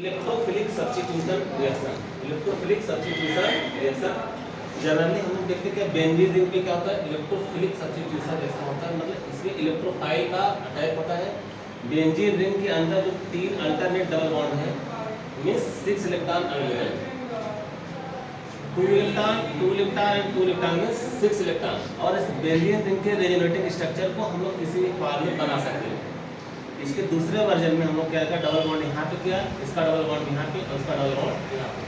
Electrophilic substitution reaction. Electrophilic substitution reaction generally हम लोग देखते हैं कि बेंजीन रिंग पे क्या होता है, इलेक्ट्रोफिलिक सब्स्टिट्यूशन रिएक्शन होता है, मतलब इसमें इलेक्ट्रोफाइल का अटैक होता है। बेंजीन रिंग के अंदर जो 3 अल्टरनेट डबल बॉन्ड है means 6 electron available, 2 electron 2 electron and 2 electron means 6 electron. और इस बेंजीन रिंग के रेजोनेटिंग स्ट्रक्चर को हम लोग किसी भी फॉर्म में बना सकते हैं। इसके दूसरे वर्जन में हम लोग क्या किया, डबल बॉन्ड यहाँ पे किया, इसका डबल बॉन्ड यहाँ पे और इसका डबल बॉन्ड यहाँ पे।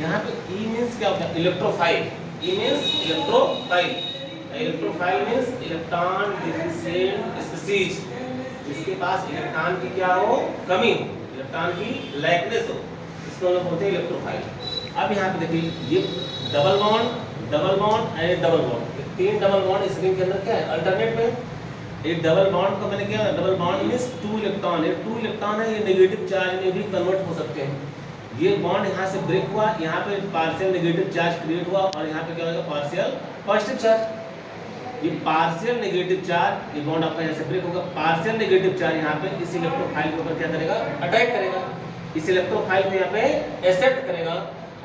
यहाँ पे E मींस क्या होता है, electrophile. E means electrophile, electrophile means electron deficient species, जिसके पास इलेक्ट्रॉन की क्या हो, कमी हो, इलेक्ट्रॉन की लैकनेस हो, इसको हम लोग बोलते हैं इलेक्ट्रोफाइल। अब यहाँ पे देखिए ये double bond and double bond, 3 double bond इस रिंग के अंदर क्या है, अल्टरनेट में। एक डबल बॉन्ड को मैंने क्या, डबल बॉन्ड मींस 2 इलेक्ट्रॉन है, 2 इलेक्ट्रॉन है, ये नेगेटिव चार्ज में भी कन्वर्ट हो सकते हैं। ये बॉन्ड यहाँ से ब्रेक हुआ, यहाँ पे पार्शियल नेगेटिव चार्ज क्रिएट हुआ और यहाँ पे क्या होगा, पार्शियल पॉजिटिव चार्ज। ये पार्शियल नेगेटिव चार्ज, ये बॉन्ड आपका यहाँ से ब्रेक होगा, पार्शियल नेगेटिव चार्ज यहाँ पे इस इलेक्ट्रोफाइल के ऊपर क्या करेगा, अटैक करेगा, इस इलेक्ट्रोफाइल को यहाँ पे एक्सेप्ट करेगा।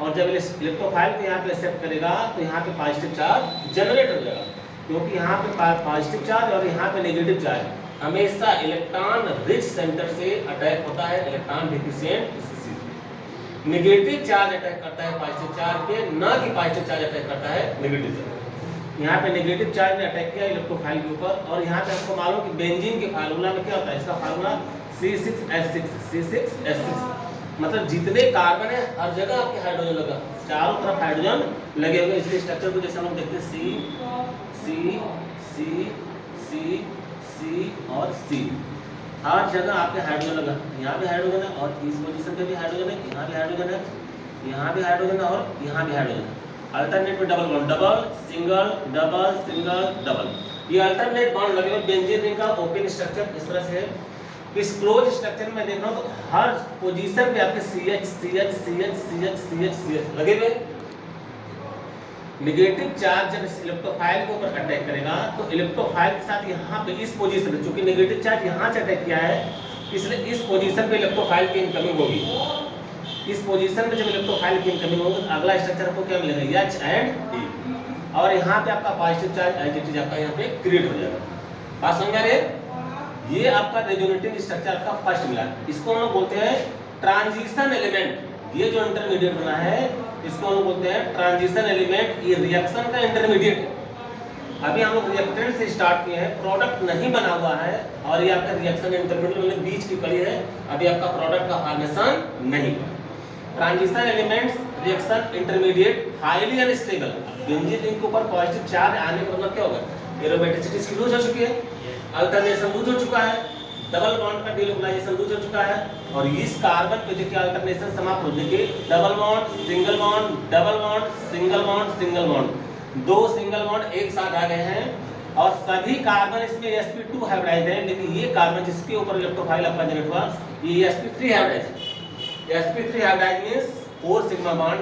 और जब इलेक्ट्रोफाइल को यहाँ पे एक्सेप्ट करेगा तो यहाँ पे पॉजिटिव चार्ज जनरेट हो जाएगा, क्योंकि यहाँ पे पॉजिटिव चार्ज और यहाँ पे नेगेटिव चार्ज हमेशा इलेक्ट्रॉन रिच सेंटर से अटैक होता है, electron deficient species. Negative charge attack करता है पॉजिटिव चार्ज पे, ना कि पॉजिटिव चार्ज अटैक करता है नेगेटिव चार्ज। यहाँ पे नेगेटिव चार्ज ने अटैक किया इलेक्ट्रोफाइल के ऊपर। और यहाँ पे आपको मालूम कि बेंजीन के फार्मूला में क्या होता है, इसका फार्मूला C6H6, मतलब जितने कार्बन है हर जगह आपके हाइड्रोजन लगा, चारों तरफ हाइड्रोजन लगे हुए, इसलिए स्ट्रक्चर को जैसे हम लोग देखते हैं C और C, हर जगह आपके हाइड्रोजन लगा। यहाँ भी हाइड्रोजन है और इस पोजीशन पे भी हाइड्रोजन है, यहाँ भी हाइड्रोजन है, यहाँ भी हाइड्रोजन है और यहाँ भी हाइड्रोजन है। अल्टरनेट में double bond, double single double single double, ये अल्टरनेट बॉन्ड लगे हुए बेंजीन रिंग का ओपन स्ट्रक्चर इस तरह से है। इस क्लोज स्ट्रक्चर में देख रहा हूँ तो हर पोजीशन पे आपके CH लगे हुए। नेगेटिव चार्ज जब इस इलेक्ट्रोफाइल के ऊपर अटैक करेगा तो इलेक्ट्रोफाइल के साथ यहाँ पे इस पोजीशन में, चूंकि नेगेटिव चार्ज यहाँ से अटैक किया है इसलिए इस पोजीशन पे इलेक्ट्रोफाइल की इनकमिंग होगी। इस पोजीशन में जब इलेक्ट्रोफाइल की इनकमिंग होगी तो अगला स्ट्रक्चर आपको क्या मिलेगा, H and E, और यहाँ पे आपका positive charge as it is आपका यहाँ पे क्रिएट हो जाएगा। बात समझ आ रही है? ये आपका रेजोनेटिंग स्ट्रक्चर आपका फर्स्ट मिला, इसको हम लोग बोलते हैं ट्रांजिशन एलिमेंट। ये जो इंटरमीडिएट बना है इसको हम लोग बोलते हैं ट्रांजिशन एलिमेंट, ये रिएक्शन का इंटरमीडिएट है। अभी हम लोग रिएक्टेंट से स्टार्ट किए हैं, प्रोडक्ट नहीं बना हुआ है और ये आपका रिएक्शन इंटरमीडिएट मतलब बीच की कड़ी है, अभी आपका प्रोडक्ट का फॉर्मेशन नहीं हुआ। Transition elements, reaction intermediate, highly unstable. Benzene ring के ऊपर पॉजिटिव चार्ज आने का मतलब क्या होगा, एरोमेटिसिटी इसकी लूज हो चुकी है, अल्टरनेशन लूज हो चुका है, डबल बॉन्ड का डिलोकलाइजेशन लूज हो चुका है और इस कार्बन पे देखिए अल्टरनेशन समाप्त हो, देखिए double bond single bond, double bond single bond, single bond, 2 single bond एक साथ आ गए हैं और सभी कार्बन इसमें sp2 हाइब्रिडाइज है। लेकिन ये कार्बन जिसके ऊपर इलेक्ट्रोफाइल आपका जनरेट हुआ ये sp3 हाइब्रिडाइज है। sp3 hybridize means 4 sigma bond,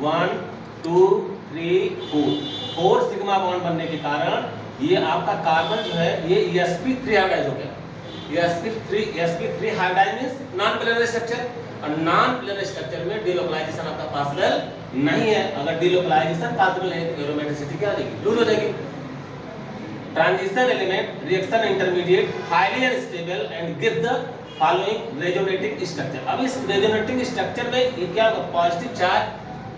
1 2 3 4 sigma bond बनने के कारण ये आपका कार्बन जो है ये sp3 हाइब्रिडाइज हो गया। ये sp3 hybridize means non planar structure, और नॉन प्लेनर स्ट्रक्चर में डिलोकलाइजेशन आपका पॉसिबल नहीं है। अगर डिलोकलाइजेशन पॉसिबल नहीं तो एरोमेटिसिटी क्या हो जाएगी, लूज हो जाएगी। Transition element, reaction intermediate, highly unstable and give the following resonating structure. अब इस रेजोनेटिंग स्ट्रक्चर में ये क्या होगा, पॉजिटिव चार्ज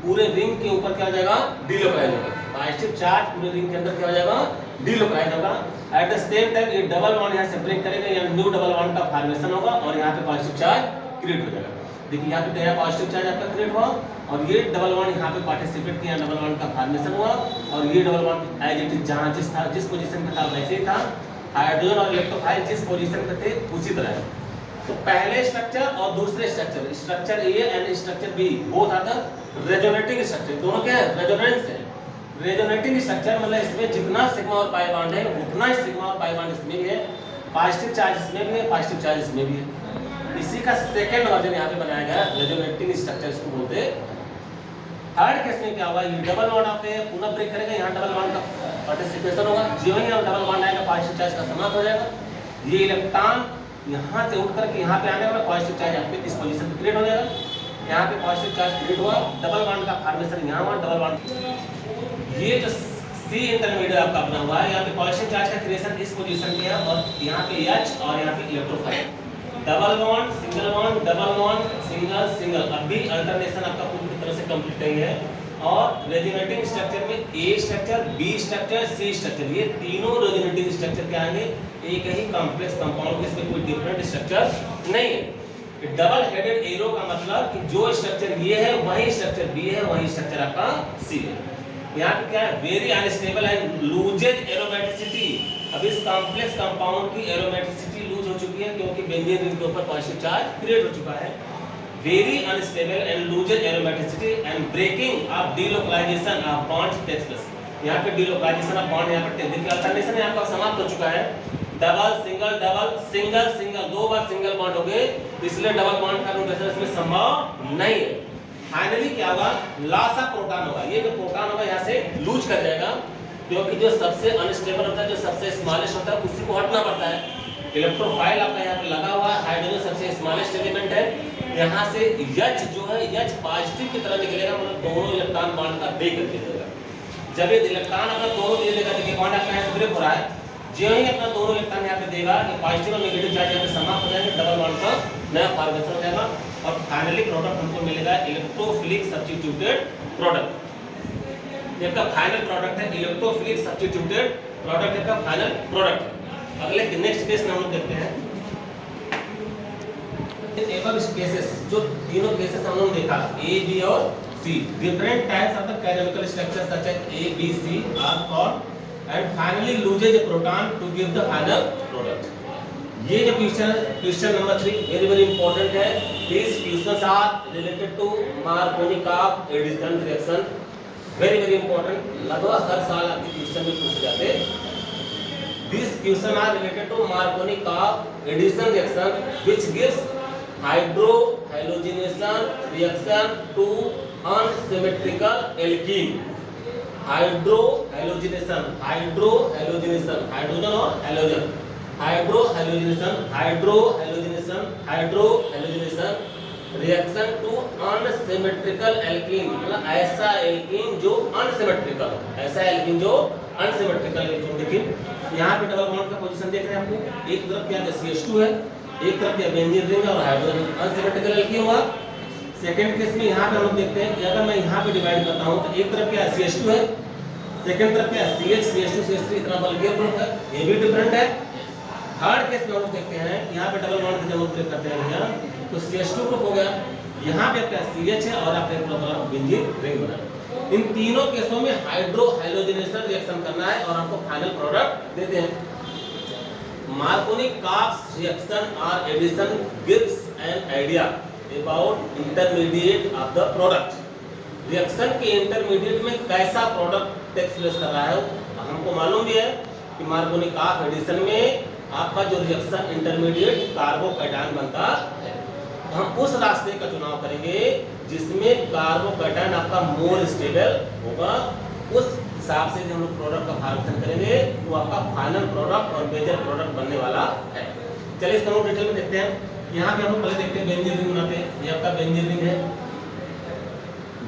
पूरे रिंग के ऊपर क्या हो जाएगा, डिलोकलाइज होगा। पॉजिटिव चार्ज पूरे रिंग के अंदर क्या हो जाएगा, डिलोकलाइज होगा। एट द सेम टाइम ये डबल बॉन्ड यहाँ से ब्रेक करेगा, यहाँ न्यू डबल बॉन्ड का फॉर्मेशन होगा और यहाँ पे पॉजिटिव चार्ज क्रिएट हो जाएगा। देखिए यहाँ पे नया पॉजिटिव चार्ज आपका क्रिएट हुआ और ये डबल बॉन्ड यहाँ पे पार्टिसिपेट किया, डबल बॉन्ड का फॉर्मेशन हुआ और ये double bond as it is जहाँ जिस पोजीशन पे था वैसे ही था। हाइड्रोजन और इलेक्ट्रोफाइल जिस पोजीशन पे थे उसी तरह है। तो पहले स्ट्रक्चर और दूसरे structure, structure A and structure B, both are the resonating structure, दोनों क्या है, रेजोनेंस है। रेजोनेटिंग स्ट्रक्चर मतलब इसमें जितना सिग्मा और पाई बॉन्ड है उतना ही सिग्मा और पाई बॉन्ड इसमें भी है, पॉजिटिव चार्ज इसमें भी है, पॉजिटिव चार्ज इसमें भी है। इसी का सेकंड वर्जन यहाँ पे बनाया गया, रेजोनेटिंग स्ट्रक्चर इसको बोलते हैं। थर्ड केस में क्या होगा, ये डबल बॉन्ड आपके पुनः ब्रेक करेगा, यहाँ डबल बॉन्ड का पार्टिसिपेशन होगा, जो ही डबल बॉन्ड आएगा पॉजिटिव चार्ज का समाप्त हो जाएगा। ये इलेक्ट्रॉन यहाँ से उठ करके यहाँ पे आने वाला पॉजिटिव चार्ज यहाँ पे इस पोजीशन पे क्रिएट हो जाएगा। यहाँ पे पॉजिटिव चार्ज क्रिएट हुआ, डबल बॉन्ड का फॉर्मेशन यहाँ हुआ, डबल बॉन्ड। ये जो सी इंटरमीडिएट आपका बना हुआ है, यहाँ पे पॉजिटिव चार्ज का क्रिएशन इस पोजीशन पे है और यहाँ पे H और यहाँ पे electrophile, double bond single bond, double bond single single. अभी अल्टरनेशन आपका पूरी तरह से कंप्लीट नहीं है। और रेजोनेटिंग स्ट्रक्चर में ए स्ट्रक्चर, बी स्ट्रक्चर, सी स्ट्रक्चर, ये तीनों रेजोनेटिंग स्ट्रक्चर क्या आएंगे, एक ही कॉम्प्लेक्स कंपाउंड, इसमें कोई डिफरेंट स्ट्रक्चर नहीं है। डबल हेडेड एरो का मतलब कि जो स्ट्रक्चर ये है वही स्ट्रक्चर बी है, वही स्ट्रक्चर आपका सी है। यहाँ पे क्या है, very unstable and loses aromaticity. अब इस कॉम्प्लेक्स कंपाउंड की एरोमेटिसिटी लूज हो चुकी है क्योंकि बेंजीन रिंग के ऊपर पॉजिटिव चार्ज क्रिएट हो चुका है। Very unstable and loses aromaticity and breaking of delocalization of bonds takes place. यहाँ पे delocalization of bond यहाँ पे देखिए अल्टरनेशन यहाँ पर समाप्त हो चुका है। Double single double single single, दो बार सिंगल बॉन्ड हो गए, इसलिए डबल बॉन्ड का रोटेशन इसमें संभव नहीं है। फाइनली क्या होगा, लॉस ऑफ प्रोटॉन होगा। ये जो प्रोटॉन होगा यहाँ से लूज कर जाएगा क्योंकि जो सबसे अनस्टेबल होता है, जो सबसे स्मॉलेस्ट होता है, उसी को हटना पड़ता है। इलेक्ट्रोफाइल आपका यहाँ पे लगा हुआ है, हाइड्रोजन सबसे स्मॉलेस्ट एलिमेंट है। यहाँ से H जो है, H पॉजिटिव की तरह निकलेगा, मतलब दोनों इलेक्ट्रॉन बॉन्ड का दे करके देगा। जब ये इलेक्ट्रॉन अपना दोनों दे देगा, देखिए बॉन्ड आपका यहाँ से ब्रेक हो रहा है, जो ही अपना दोनों इलेक्ट्रॉन यहाँ पे देगा, ये पॉजिटिव और नेगेटिव चार्ज यहाँ पे समाप्त हो जाएंगे, डबल बॉन्ड का नया फॉर्मेशन हो जाएगा और फाइनली प्रोडक्ट हमको मिलेगा इलेक्ट्रोफिलिक सब्स्टिट्यूटेड प्रोडक्ट। इसका फाइनल प्रोडक्ट है इलेक्ट्रोफिलिक सब्स्टिट्यूटेड प्रोडक्ट, इसका फाइनल प्रोडक्ट है। अगले नेक्स्ट केस में हम देखते हैं केसेस, जो तीनों केसेस हम लोग देखा ए बी और C, different types of the chemical structure such as A B C are form and finally loses a proton to give the final product. ये जो question number 3 very very important है। This questions are related to Markovnikov addition reaction, very very important, लगभग हर साल आपके question में पूछे जाते हैं। These questions are related to Markovnikov addition reaction which gives hydrohalogenation reaction to unsymmetrical alkene. Hydrohalogenation, hydrogen और halogen, hydrohalogenation reaction to unsymmetrical alkene, मतलब ऐसा एल्कीन जो अनसिमेट्रिकल, ऐसा एल्कीन जो अनसिमेट्रिकल एल्कीन। देखिए यहाँ पे डबल बॉन्ड का पोजीशन देख रहे हैं आपको, एक तरफ क्या है CH2 है, एक तरफ क्या बेंजीन रिंग और हाइड्रोजन, अनसिमेट्रिकल एल्कीन हुआ। सेकंड केस में यहाँ पे हम लोग देखते हैं कि अगर मैं यहाँ पे डिवाइड करता हूँ तो एक तरफ क्या है CH2 है, सेकंड तरफ क्या है CH, CH2, CH3, इतना बल्कि ग्रुप है, ये भी डिफरेंट है। थर्ड केस में हम लोग देखते हैं यहाँ पे डबल बॉन्ड की जब हम ब्रेक करते हैं भैया तो CH2 ग्रुप हो गया, यहाँ पे आपका CH है और आपका एक बेंजीन रिंग बना। इन तीनों केसों में हाइड्रोहालोजेनेशन रिएक्शन करना है और आपको फाइनल प्रोडक्ट देते हैं। मार्कोनिकॉफ रिएक्शन और addition gives an idea about intermediate of the product. Reaction के इंटरमीडिएट में कैसा प्रोडक्ट टेक प्लेस कर रहा है, हमको मालूम भी है कि मार्कोनिकॉफ एडिशन में आपका जो रिएक्शन इंटरमीडिएट कार्बोकैटायन बनता है, हम उस रास्ते का चुनाव करेंगे जिसमें कार्बोकैटायन आपका मोर स्टेबल होगा। उस हिसाब से हम लोग प्रोडक्ट का फॉर्मेशन करेंगे तो आपका फाइनल प्रोडक्ट और मेजर प्रोडक्ट बनने वाला है। चलिए इसको हम डिटेल में देखते हैं। यहाँ पे हम लोग पहले देखते हैं बेंजीन रिंग बनाते हैं। ये आपका बेंजीन रिंग है,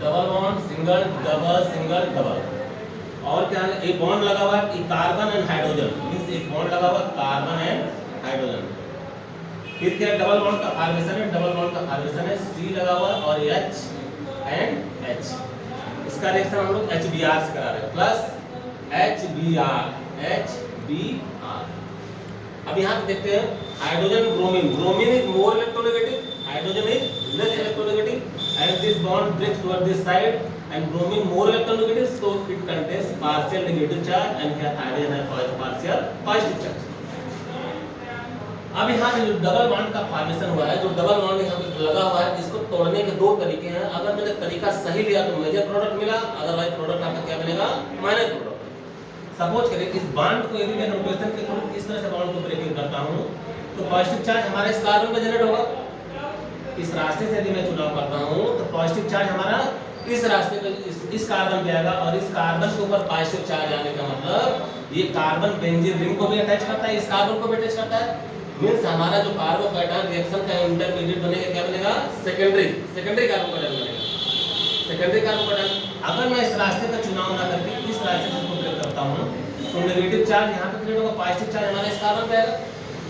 double bond single double single double, और क्या है एक बॉन्ड लगा हुआ है कार्बन एंड हाइड्रोजन, मींस एक बॉन्ड लगा हुआ है कार्बन एंड हाइड्रोजन। फिर क्या डबल बॉन्ड का फॉर्मेशन है, डबल बॉन्ड का फॉर्मेशन है C लगा हुआ और H एंड H, इसका रिएक्शन हम लोग HBr से करा रहे हैं, प्लस HBr। अब यहाँ पे देखते हैं hydrogen bromine, bromine is more electronegative, hydrogen is less electronegative and this bond breaks toward this side and bromine more electronegative, so it contains partial negative charge and here hydrogen है partial positive charge. अब यहाँ पे जो double bond का formation हुआ है, जो double bond यहाँ पे लगा हुआ है, इसको तोड़ने के दो तरीके हैं। अगर मैंने तरीका सही लिया तो मेजर प्रोडक्ट मिला, अदरवाइज प्रोडक्ट आपका क्या बनेगा, माइनर प्रोडक्ट। सपोज करें इस बॉन्ड को यदि मैं रोटेशन के थ्रू इस तरह से बॉन्ड को ब्रेकिंग करता हूँ तो पॉजिटिव चार्ज हमारा इस कार्बन में जनरेट होगा। इस रास्ते से यदि मैं चुनाव करता हूँ तो पॉजिटिव चार्ज हमारा इस रास्ते पे इस कार्बन पे आएगा और इस कार्बन के ऊपर पॉजिटिव चार्ज आने का मतलब ये कार्बन बेंजीन रिंग को भी अटैच करता है, इस कार्बन को भी अटैच करता है। मींस हमारा जो कार्बोकैटायन रिएक्शन का इंटरमीडिएट बनेगा, क्या बनेगा? सेकेंडरी कार्बोकैटायन बनेगा, सेकेंडरी कार्बोकैटायन। अगर मैं इस रास्ते का चुनाव ना करके इस रास्ते से इसको ब्रेक करता हूं तो नेगेटिव चार्ज यहाँ पे क्रिएट होगा, पॉजिटिव चार्ज हमारे इस कार्बन पे आएगा,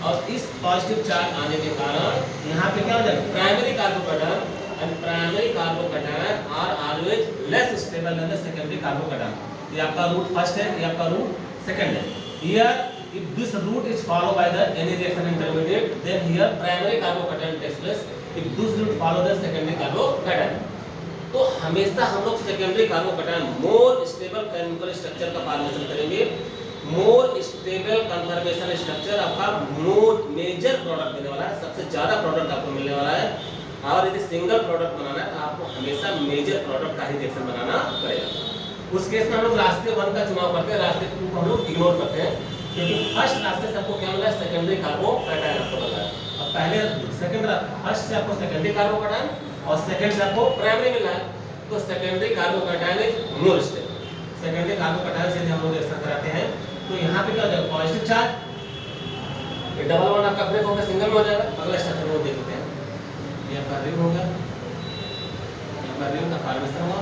और इस पॉजिटिव चार्ज आने के कारण यहाँ पे क्या हो जाएगा? Primary carbocation and primary carbocation are always less stable than the secondary carbocation. ये आपका रूट फर्स्ट है, ये आपका रूट सेकंड है। Here if this route is followed by the any reaction intermediate, then here primary carbocation takes place. If this route follow the secondary carbocation, तो हमेशा हम लोग secondary carbocation more stable chemical structure का formation करेंगे। More stable conformation structure आपका मोर major product देने वाला है, सबसे ज्यादा प्रोडक्ट आपको मिलने वाला है। और यदि सिंगल प्रोडक्ट बनाना है तो आपको हमेशा मेजर प्रोडक्ट का ही रिएक्शन बनाना पड़ेगा। उस केस में हम लोग रास्ते 1 का चुनाव करते हैं, रास्ते 2 को हम लोग इग्नोर करते हैं, क्योंकि फर्स्ट रास्ते से आपको क्या मिला है? सेकेंडरी कार्बोकैटायन आपको मिला है। अब पहले फर्स्ट से आपको सेकेंडरी कार्बोकैटायन और सेकंड से आपको प्राइमरी मिला है, तो secondary carbocation is more stable. Secondary carbocation से हम लोग रिएक्शन कराते हैं तो यहाँ पे क्या हो जाएगा? पॉजिटिव चार्ज, ये डबल बॉन्ड आपका ब्रेक होकर सिंगल में हो जाएगा। अगला स्ट्रक्चर वो देखते हैं, ये आपका रिंग हो गया, यहाँ पर रिंग का फॉर्मेशन हुआ,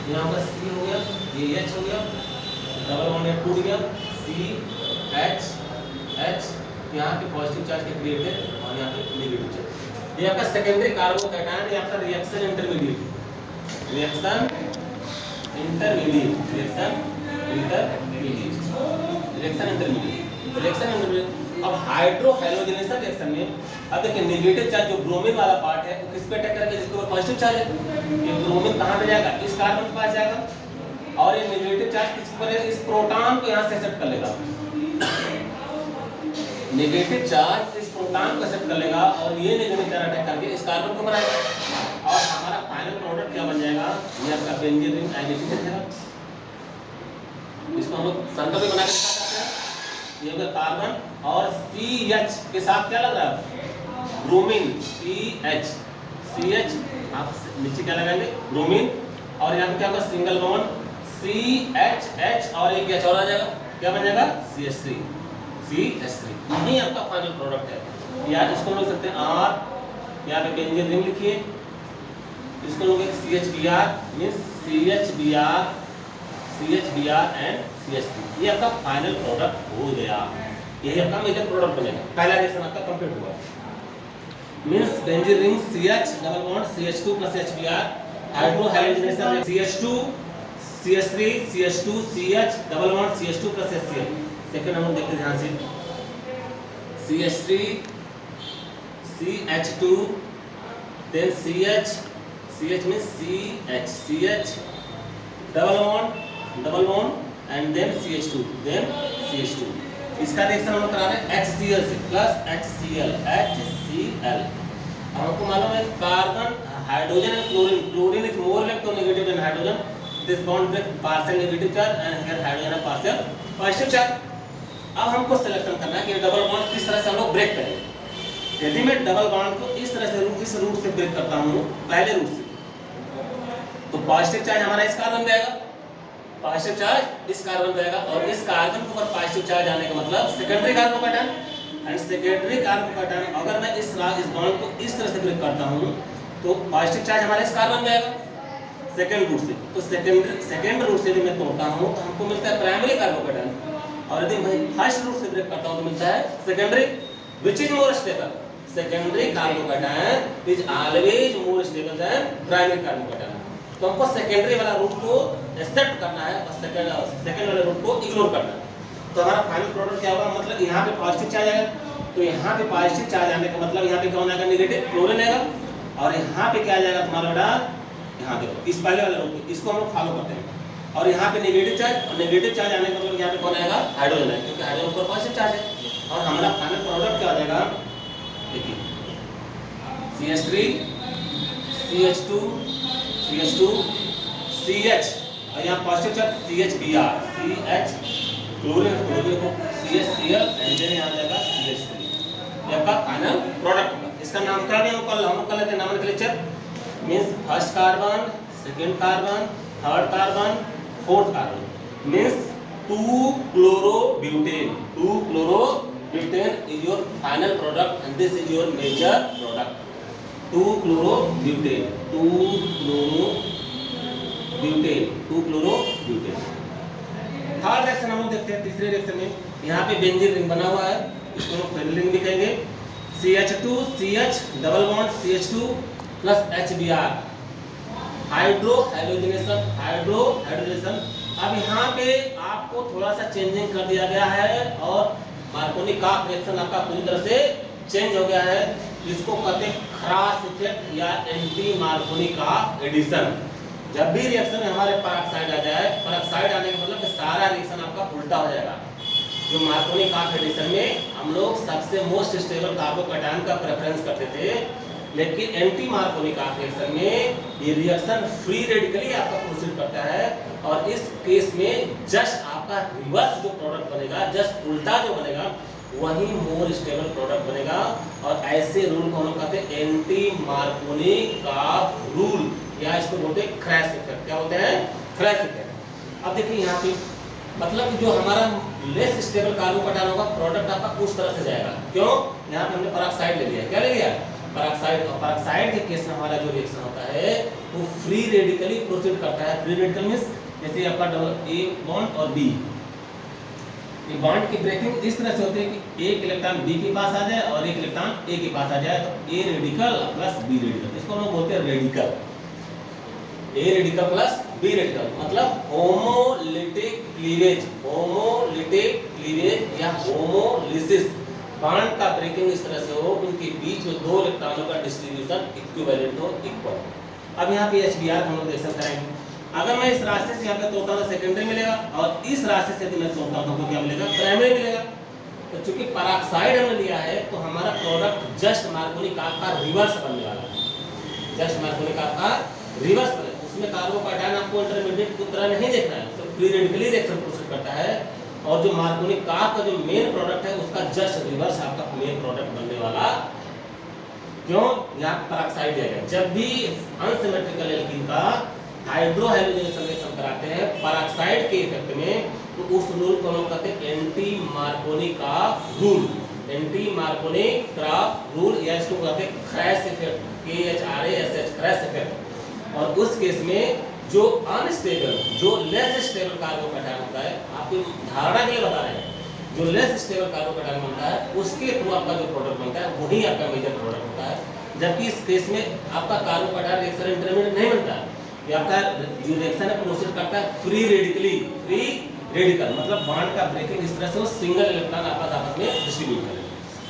यहाँ पर C हो गया, ये H हो गया, डबल बॉन्ड टूट गया, C H H, यहाँ पे पॉजिटिव चार्ज के क्रिएट है और यहाँ पे नेगेटिव चार्ज। ये आपका सेकेंडरी कार्बोकैटायन, ये आपका reaction intermediate, reaction intermediate, reaction intermediate. अब हाइड्रोहैलोजनेशन रिएक्शन में अब देखिए नेगेटिव चार्ज जो ब्रोमीन वाला पार्ट है वो किस पे अटैक करेगा? जिसके ऊपर पॉजिटिव चार्ज है। ये ब्रोमीन कहाँ पे जाएगा? इस कार्बन के पास जाएगा, और ये नेगेटिव चार्ज किसके ऊपर है? इस प्रोटॉन को यहाँ से एक्सेप्ट कर लेगा। नेगेटिव चार्ज इस प्रोटॉन को एक्सेप्ट कर लेगा और ये नेगेटिव चार्ज अटैक करके इस कार्बन को बनाएगा, और हमारा फाइनल प्रोडक्ट क्या बन जाएगा? ये आपका बेंजीन रिंग आयनिक बन जाएगा। इसको हम लोग सर्कल में बना के दिखा सकते हैं। ये होगा कार्बन और CH के साथ क्या लग रहा है? ब्रोमीन, CH आप नीचे क्या लगाएंगे? ब्रोमीन, और यहाँ पे क्या होगा? सिंगल बॉन्ड CH और एक H और आ जाएगा, क्या बन जाएगा? CH3। यही आपका फाइनल प्रोडक्ट है। या इसको हम लोग सकते हैं R, यहाँ पे बेंजीन रिंग लिखिए, इसको लोग CHBr means CHBr and CH3। ये आपका फाइनल प्रोडक्ट हो गया, यही आपका मेजर प्रोडक्ट बनेगा। पहला रिएक्शन आपका कंप्लीट हुआ, means benzene ring CH double bond CH2 plus HBr, हाइड्रोहैलोजनेशन CH2 CH3 CH2 CH double bond CH2 plus HCl। Second हम लोग देखते हैं ध्यान से, CH3 CH2 then CH means CH double bond and then CH2 then CH2। इसका reaction हम लोग करा रहे हैं HCl से प्लस HCl। हमको मालूम है carbon hydrogen and chlorine is more electronegative than hydrogen, this bond break partial negative charge and here hydrogen है पार्शियल पॉजिटिव चार्ज। अब हमको सिलेक्शन करना है कि डबल बॉन्ड किस तरह से हम लोग ब्रेक करेंगे। यदि मैं डबल बॉन्ड को इस तरह से इस रूट से ब्रेक करता हूं, पहले रूट से, तो पॉजिटिव चार्ज हमारा इस कार्बन पे आएगा, पॉजिटिव चार्ज इस कार्बन पे आएगा, और इस कार्बन के ऊपर पॉजिटिव चार्ज आने का मतलब secondary carbocation, and secondary carbocation अगर मैं इस बॉन्ड को इस तरह से ब्रेक करता हूं तो पॉजिटिव चार्ज हमारा इस कार्बन में आएगा सेकेंड रूट से। तो सेकेंड रूट से यदि मैं तोड़ता हूं तो हमको मिलता है प्राइमरी कार्बोकैटायन, और यदि मैं फर्स्ट रूट से ब्रेक करता हूं तो मिलता है secondary, which is more stable. Secondary carbocation is always more stable then primary carbocation. तो हमको सेकेंडरी वाला रूट को एक्सेप्ट करना है और सेकेंड वाले रूट को इग्नोर करना है। तो हमारा फाइनल प्रोडक्ट क्या होगा? मतलब यहाँ पे पॉजिटिव चार्ज आएगा, तो यहाँ पे पॉजिटिव चार्ज आने का मतलब यहाँ पे क्या होगा? नेगेटिव क्लोरीन आएगा, और यहाँ पे क्या आ जाएगा तुम्हारा बेटा? यहाँ देखो इस पहले वाले रूट इसको हम लोग फॉलो करते हैं, और यहाँ पे नेगेटिव चार्ज, और नेगेटिव चार्ज आने का मतलब यहाँ पे कौन आएगा? हाइड्रोजन है, क्योंकि हाइड्रोजन पर पॉजिटिव चार्ज है। और हमारा फाइनल प्रोडक्ट क्या हो जाएगा? देखिए CH3 CH2 CH, और यहाँ positive charge CHBr CH chlorine को CHCl एंड देन यहाँ जाएगा CH3। ये आपका फाइनल प्रोडक्ट होगा। इसका नामकरण हम कर लेते हैं, nomenclature means first carbon, second carbon, third carbon, fourth carbon means 2 chlorobutane butane is your final product and this is your major product. 2-chloro-butane, 2-chloro-butane। Third reaction हम लोग देखते हैं, तीसरे रिएक्शन में यहाँ पे बेंजीन रिंग बना हुआ है, इसको हम फेरल रिंग भी कहेंगे। CH2 CH double bond CH2 plus HBr, hydro hydrogenation. अब यहाँ पे आपको थोड़ा सा चेंजिंग कर दिया गया है और मार्कोनी का रिएक्शन आपका पूरी तरह से चेंज हो गया है। इसको कहते हैं क्रॉस इफेक्ट या एंटी मार्कोनी का एडिशन। जब भी रिएक्शन में हमारे पेरोक्साइड आ जाए, पेरोक्साइड आने का मतलब कि सारा रिएक्शन आपका उल्टा हो जाएगा। जो मार्कोनी का एडिशन में हम लोग सबसे मोस्ट स्टेबल कार्बोकैटायन का प्रेफरेंस करते थे, लेकिन एंटी मार्कोनी का रिएक्शन में ये रिएक्शन फ्री रेडिकली आपका प्रोसीड करता है और इस केस में जस्ट आपका रिवर्स जो प्रोडक्ट बनेगा, जस्ट उल्टा जो बनेगा वही मोर स्टेबल प्रोडक्ट बनेगा। और ऐसे रूल को हम लोग कहते हैं एंटी मार्कोनी का रूल या इसको बोलते हैं क्रैश इफेक्ट। क्या बोलते हैं? Crash effect. अब देखिए यहाँ पे मतलब जो हमारा लेस स्टेबल कार्बोकैटायन होगा प्रोडक्ट आपका उस तरह से जाएगा। क्यों? यहाँ पे हमने पेरोक्साइड ले लिया। क्या ले लिया? पेरोक्साइड। और पेरोक्साइड के केस में हमारा जो रिएक्शन होता है वो फ्री रेडिकली प्रोसीड करता है। फ्री रेडिकल मींस जैसे आपका डबल ए बॉन्ड और बी, ये बॉन्ड की ब्रेकिंग इस तरह से होती है कि एक इलेक्ट्रॉन बी के पास आ जाए और एक इलेक्ट्रॉन ए के पास आ जाए, तो A radical plus B radical, इसको हम लोग बोलते हैं radical. A radical plus B radical मतलब होमोलिटिक क्लीवेज, होमोलिटिक क्लीवेज या होमोलिसिस। बॉन्ड का ब्रेकिंग इस तरह से हो उनके बीच में दो इलेक्ट्रॉनों का डिस्ट्रीब्यूशन इक्विवेलेंट हो, इक्वल। अब यहाँ पे HBr हम लोग रिएक्शन करेंगे। अगर मैं इस रास्ते से यहाँ पे तोड़ता हूँ तो सेकेंडरी मिलेगा और इस रास्ते से यदि मैं तोड़ता हूँ तो क्या मिलेगा? प्राइमरी मिलेगा। तो चूंकि पेरोक्साइड हमने लिया है तो हमारा प्रोडक्ट जस्ट मार्कोनी का रिवर्स बनने वाला है। जस्ट मार्कोनी का रिवर्स बने, उसमें कार्बोकैटायन आपको इंटरमीडिएट की तरह नहीं देखना है, तो फ्री रेडिकली रिएक्शन प्रोसीड करता है। और जो मार्कोनी का जो मेन प्रोडक्ट है उसका जस्ट रिवर्स आपका मेन प्रोडक्ट बनने वाला। क्यों? यहाँ पेरोक्साइड दिया गया। जब भी अनसिमेट्रिकल एल्कीन का हाइड्रो हाइड्रोजनेशन रिएक्शन कराते हैं पेरोक्साइड के इफेक्ट में, तो उस रूल को हम कहते हैं एंटी मार्कोनी का रूल। एंटी मार्कोनी का रूल या इसको कहते हैं crash effect, KHRASH crash effect. और उस केस में जो अनस्टेबल, जो लेस स्टेबल कार्बोकैटायन होता है, आपकी धारणा के लिए बता रहे हैं, जो लेस स्टेबल कार्बोकैटायन बनता है उसके थ्रू आपका जो प्रोडक्ट बनता है वही आपका मेजर प्रोडक्ट होता है। जबकि इस केस में आपका कार्बोकैटायन रिएक्शन इंटरमीडिएट नहीं बनता है, ये आपका जो रिएक्शन है प्रोसीड करता है फ्री रेडिकली। फ्री रेडिकल मतलब बॉन्ड का ब्रेकिंग इस तरह से वो सिंगल इलेक्ट्रॉन आपस में डिस्ट्रीब्यूट करेगा।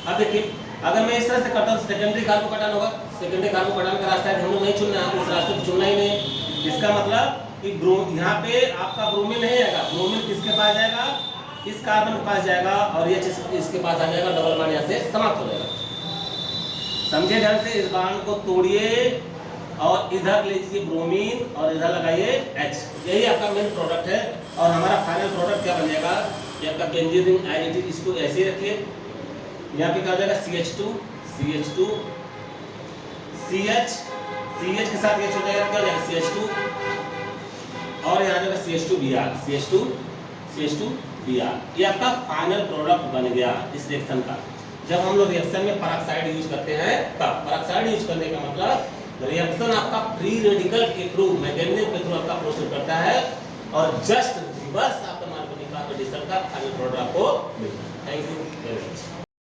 अब देखिए अगर मैं इस तरह से करता हूँ सेकेंडरी कार्बोकैटायन होगा। सेकेंडरी कार्बोकैटायन का रास्ता है हम लोग नहीं चुनना है, उस रास्ते को चुनना ही नहीं। इसका मतलब कि यहाँ पे आपका ब्रोमीन नहीं आएगा, ब्रोमीन किसके पास जाएगा? इस कार्बन के पास जाएगा और ये इसके पास आ जाएगा, डबल बॉन्ड यहाँ से समाप्त हो जाएगा। समझे ध्यान से, इस बॉन्ड को तोड़िए और इधर ले लीजिए ब्रोमीन और इधर लगाइए H। यही आपका मेन प्रोडक्ट है। और हमारा फाइनल प्रोडक्ट क्या बन जाएगा? ये आपका बेंजीन रिंग आइडेंटिटी, इसको ऐसे ही रखिए। यहाँ पे क्या हो जाएगा? CH2 CH के साथ H हो जाएगा, क्या हो जाएगा? CH2 और यहाँ जाएगा CH2Br, CH2Br। ये आपका फाइनल प्रोडक्ट बन गया इस रिएक्शन का। जब हम लोग रिएक्शन में पेरोक्साइड यूज करते हैं तब पेरोक्साइड यूज करने का मतलब रिएक्शन आपका फ्री रेडिकल के थ्रू, मैकेनिज्म के थ्रू आपका प्रोसीड करता है और जस्ट रिवर्स आपका मार्कोनी का एडिशन का फाइनल प्रोडक्ट आपको मिलता है। Thank you very much.